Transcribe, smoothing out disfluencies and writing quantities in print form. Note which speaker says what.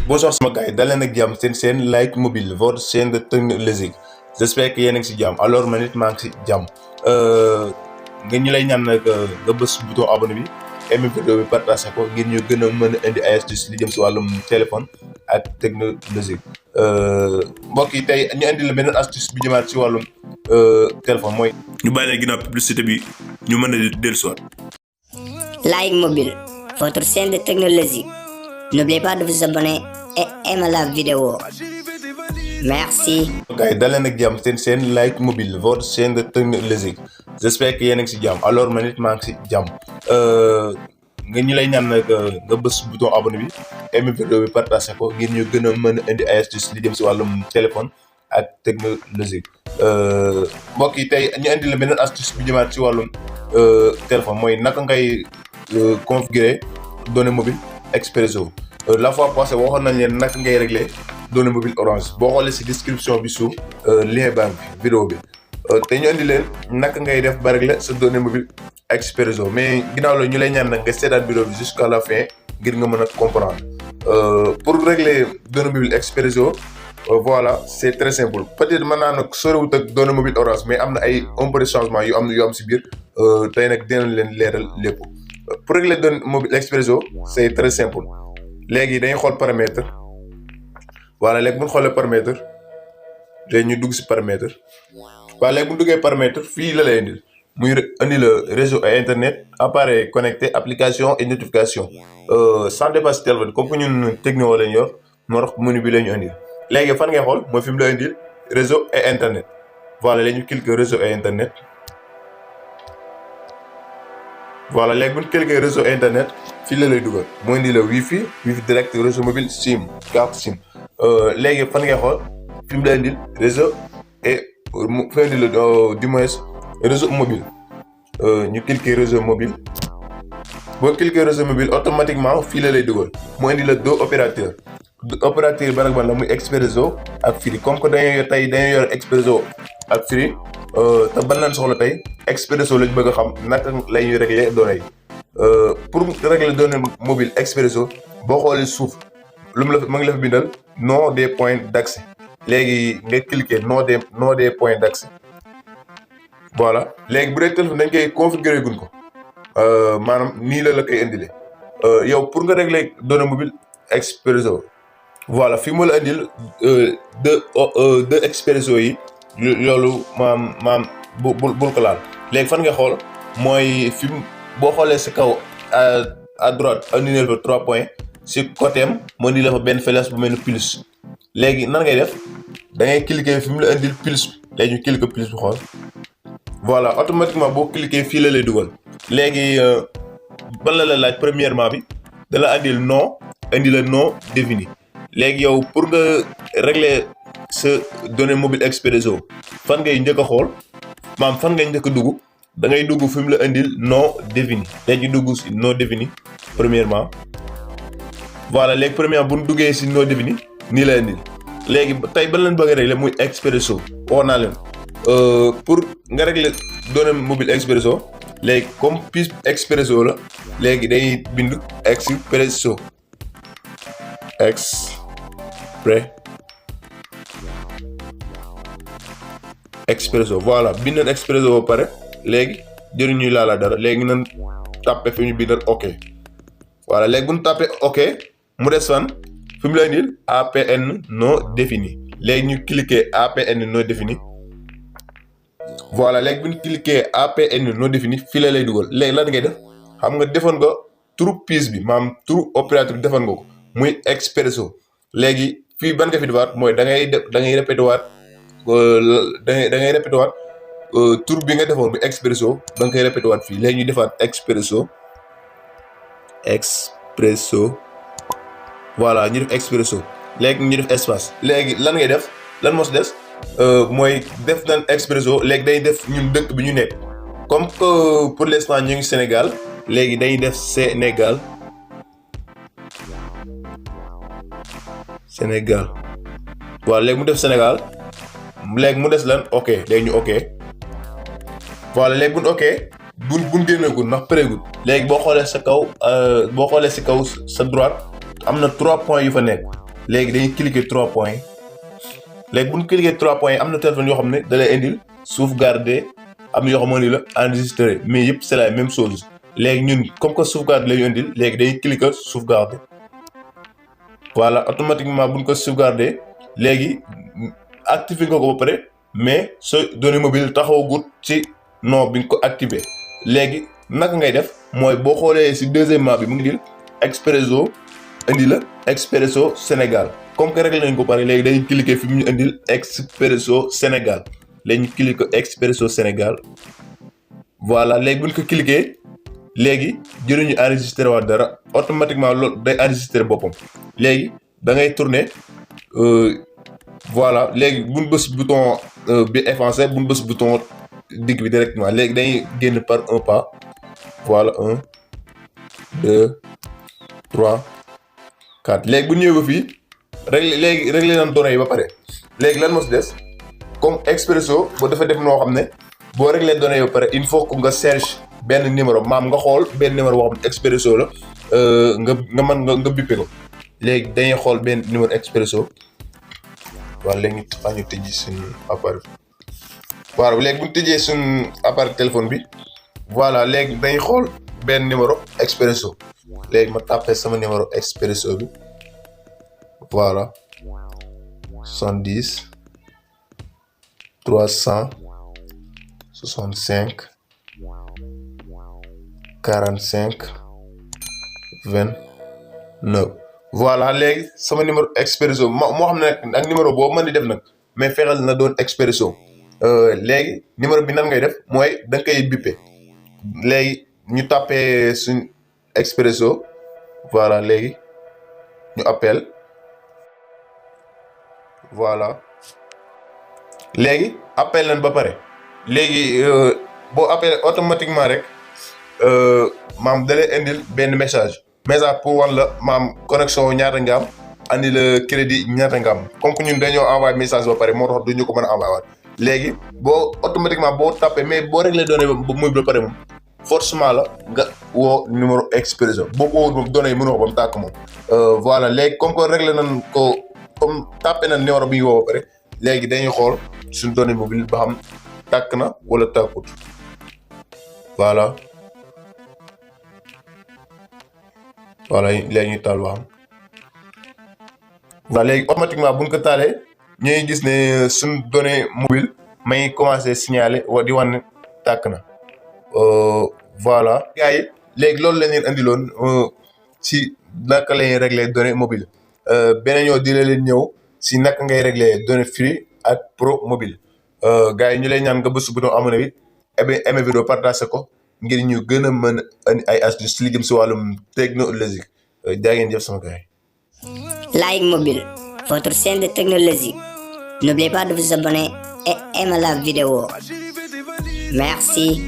Speaker 1: Bonsoir sama gars yi daleen ak jàmm seen Like Mobile votre chaîne de technologie j'espère que yéen a ngi si jàmm alors man it maa ngi si jàmm nga ñu lay ñaan nag nga bës bouton abonné bi aimé vidéo bi partagé ko ngir ñu gën a mën a indi ay astuces li jëm si wàllum téléphone ak technologie mbokk yi tey ñu indi la beneen astuce bi jëmaat si wàllum téléphone mooy. ñu bàyyi leen ginnaaw publicité bi ñu mën a dellusiwaat.
Speaker 2: Like Mobile, votre chaîne de technologie. N'oubliez pas de vous abonner et aimer la vidéo. Merci.
Speaker 1: gars yi daleen ak jàmm seen Like Mobile votre chaîne de technologie j'espère que yéen a ngi si jàmm alors man it maa ngi si jàmm nga ñu lay ñaan nag nga bës bouton abonné bi aimé vidéo bi partagé ko ngir ñu gën a mën a indi ay astuces li jëm si wàllum téléphone ak technologie mbokk yi tey ñu indi la beneen astuce bi jëmaat si wàllum téléphone mooy naka ngay configurer données mobile Expresso. La fois passée waxoon nañ leen naka ngay régler données mobile Orange boo xoolee si description bi suuf lien baa ngi fi vidéo bi te ñu indi leen naka ngay def ba régler sa données mobile Expresso mais ginnaaw la ñu lay ñaan nag nga seetaat vidéo bi jusqu'à la fin ngir nga mën a comprendre pour régler données mobile Expresso voilà c'est très simple peut-être mën naa nag soriwut ak données mobile Orange mais am na ay un peu de changement yu am si biir tey nag dinañ leen leeral lépp. Pour régler données mobile Expresso c'est très simple léegi dañuy xool paramètre voilà léegi bu ñu xoolee paramètre te ñu dugg si paramètre waaye léegi bu ñu duggee paramètre fii la lay indil muy indi la réseau et internet appareil connecté application et notification sans dépasser téléphone comme que ñun techno lañ yor moo tax menu bi la ñu indil léegi fan ngay xool mooy fi mu la indil réseau et internet voilà léegi ñu cliquer réseau et internet. Voilà léegi bu ñu cliquer réseau internet fii la lay dugal moo indi la wifi direct réseau mobile SIM carte SIM léegi fan ngay xool fi mu la indil réseau et fi indi la du moins réseau mobile ñu cliquer réseau mobile boo cliquer réseau mobile automatiquement fii la lay dugal moo indi la deux opérateurs opérateur ban ak ban la muy Expresso ak Free comme que dañuy yor Expresso ak Free te ban lañ soxla tey Expresso lañ bëgg a xam naka la ñuy régler données yi pour régler données mobile Expresso boo xoolee suuf lu mu la ma ngi la fa bindal nom des points d'accès léegi nga cliquer nom des points d'accès voilà léegi bu dee téléphone dañ koy configurer gun ko maanaam nii la koy indilee yow pour nga régler données mobile Expresso voilà fi mu la indil deux Expresso yi loolu maam bul ko laal léegi fan nga xool mooy fi boo xoolee si kaw à droite indi na fa 3 points si côté am moo indi la fa benn flèche bu mel ni plus léegi nan ngay def da ngay cliquer fi mu la indil plus léegi ñu cliquer plus bu xool voilà automatiquement boo cliquer fii la lay dugal léegi ban la laaj premièrement bi da la indil nom indi la nom défini léegi yow pour nga régler sa données mobile Expresso fan ngay njëkk a xool fan ngay njëkk a dugg da ngay dugg fi mu la indil non défini léegi dugg si non défini premièrement voilà léegi premièrement bu ñu duggee si non défini nii la indil léegi tey ban leen bëgg a régler muy Expresso wax naa leen pour nga régler données mobile Expresso léegi comme piste Expresso la léegi day bind Expresso voilà bind nañ Expresso ba pare léegi jëriñuy laala dara léegi nañ tàppe fi ñu bindal ok voilà léegi bu ñu tàppe ok mu des fan fi mu la indil APN non défini léegi ñu cliquer APN non défini voilà léegi bu ñu cliquer APN non défini fii la lay dugal léegi lan ngay def xam nga defoon nga turu piste bi turu opérateur bi defoon nga ko muy Expresso léegi fii ban nga fi defaat mooy da ngay répété waat da ngay répété waat tur bi nga defoon bi Expresso da nga koy répété waat fii léegi ñu defaat Expresso voilà ñu def Expresso léegi ñu def espace léegi lan ngay def lan moo si des mooy def nañ Expresso léegi day def ñun dëkk bi ñu nekk comme que pour l'instant ñu ngi Sénégal léegi day def Sénégal voilà léegi mu def Sénégal léegi mu des lan ok léegi ñu ok voilà léegi buñ ok buñ génneegul ndax pareegul léegi boo xoolee sa kaw sa droite am na 3 points yu fa nekk léegi dañuy cliquer 3 points léegi bu ñu cliquer 3 points am na téléphone yoo xam ne da lay indil sauvegarder am na yoo xam ne la enregistrer mais yëpp c'est la même chose léegi ñun comme que sauvegarde la ñu indil léegi dañuy cliquer sauvegarder voilà automatiquement bu ñu ko sauvegarder léegi activer nga ko ba pare mais sa données mobile taxawagut ci nom bi nga ko activer léegi naka ngay def mooy boo xoolee si deuxièmement bi mu ngi dil Expresso indi la Expresso Sénégal comme que réglé nañ ko pare léegi dañuy cliquer fi mu ñu indil Expresso Sénégal léegi ñu cliquer Expresso Sénégal voilà léegi bu ñu ko cliquer léegi jëruñu enregistré waat dara automatiquement loolu day enregistré boppam léegi da ngay tourner voilà léegi bu ñu bës bouton bi effacé bu ñu bës bouton digg bi directement léegi dañuy génn par un pas voilà 1 2 3 4 léegi bu ñëwee ba fii réglé nañ données yi ba pare léegi lan moo si des comme Expresso boo dafa def noo xam ne boo réglé données yi ba pare il faut que nga cherche benn numéro maam nga xool benn numéro boo xam ne Expresso la nga bippe ko léegi dañuy xool benn numéro Expresso waaw léegi ñu tëjji suñu appareil waaw léegi bu ñu tëjee suñu appareil téléphone bi voilà léegi dañuy xool benn numéro Expresso léegi ma tapé sama numéro Expresso bi voilà 70 365 45 29 voilà léegi sama numéro Expresso moo xam ne nag ak numéro boobu mën di def nag mais fexeel na doon Expresso léegi numéro bi nan ngay def mooy da nga koy bippe léegi ñu tapé suñ Expresso voilà léegi ñu appel voilà léegi appel nañ ba pare léegi boo appelé automatiquement rek maam da lay indil benn message pour wan la maam connexion ñaata nga am andi la crédit ñaata nga am comme que ñun dañoo envoyé message ba pare moo tax duñu ko mën a envoyé waat léegi boo automatiquement boo tapé mais boo réglé données muy ba pare moom forcément la nga woo numéro Expresso boo ko woo moom données yi mënoo ko ba mu tàkk moom voilà léegi comme que réglé nañ ko comme tapé nañ numéro bi ñu woo ba pare léegi dañuy xool suñu données mobile ba xam tàkk na wala tàkkut voilà léegi ñu taal ba xam voilà léegi automatiquement bu ñu ko taalee ñuy gis ne suñu données mobile may commencé signaler wa di wan tàkk na voilà gars yi léegi loolu la leen andiloon si naka la ñuy régler données mobile beneen ñoo di leen ñëw si naka ngay régler données free ak pro mobile gars yi ñu lay ñaan nga bës bouton abonné bi aimé vidéo partagé ko ngir ñu gën a mën ay astuces li jëm si wàllum technologie jaa ngeen jëf sama gars yi.
Speaker 2: Like Mobile, votre chaîne de technologie. N'oubliez pas de vous abonner et aimer la vidéo. Merci.